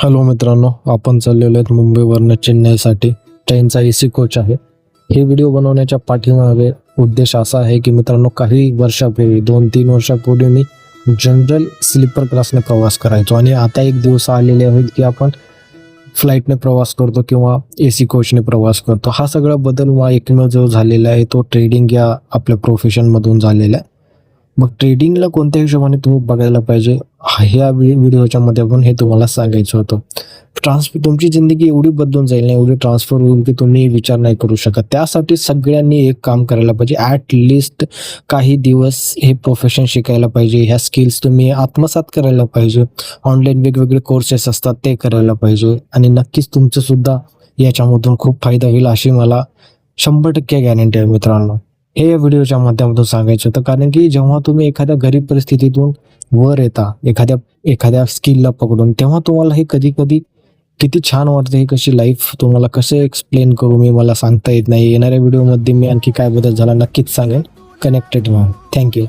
Hello मित्रांनो, आपण चाललेलो आहेत मुंबईवरनं चेन्नईसाठी. ट्रेनचा AC कोच आहे. हे व्हिडिओ बनवण्याच्या पाठीमागे उद्देश असा आहे की मित्रांनो, काही वर्षापूर्वी 2-3 वर्षापूर्वी मी जनरल स्लीपर क्लासने प्रवास करायचो आणि आता एक दिवस आलेले आहेत की आपण फ्लाईटने प्रवास करतो किंवा AC कोचने प्रवास करतो. हा सगळा बदल एकमेव जो झालेला आहे तो ट्रेडिंग या आपल्या प्रोफेशनमधून झालेला आहे. मग ट्रेडिंगला कोणत्या हिशोबाने तुम्ही बघायला पाहिजे, ह्या व्हिडिओच्या मध्ये पण हे तुम्हाला सांगायचं होतं. तुमची जिंदगी एवढी बदलून जाईल ना, एवढी ट्रान्सफर होईल की तुम्ही विचार नाही करू शकत. त्यासाठी सगळ्यांनी एक काम करायला पाहिजे, ॲट लिस्ट काही दिवस हे प्रोफेशन शिकायला पाहिजे. ह्या स्किल्स तुम्ही आत्मसात करायला पाहिजे. ऑनलाईन वेगवेगळे कोर्सेस असतात ते करायला पाहिजे आणि नक्कीच तुमचं सुद्धा याच्यामधून खूप फायदा होईल अशी मला 100% गॅरंटी आहे मित्रांनो. हे या व्हिडिओच्या माध्यमातून सांगायचं होतं, कारण की जेव्हा तुम्ही एखाद्या गरीब परिस्थितीतून वर येता एखाद्या स्किलला पकडून, तेव्हा तुम्हाला हे कधी कधी किती छान वाटतं. ही कशी लाईफ तुम्हाला कसं एक्सप्लेन करू मी, मला सांगता येत नाही. येणाऱ्या व्हिडिओमध्ये मी आणखी काय बदल झाला नक्कीच सांगेन. कनेक्टेड व्हा. थँक्यू.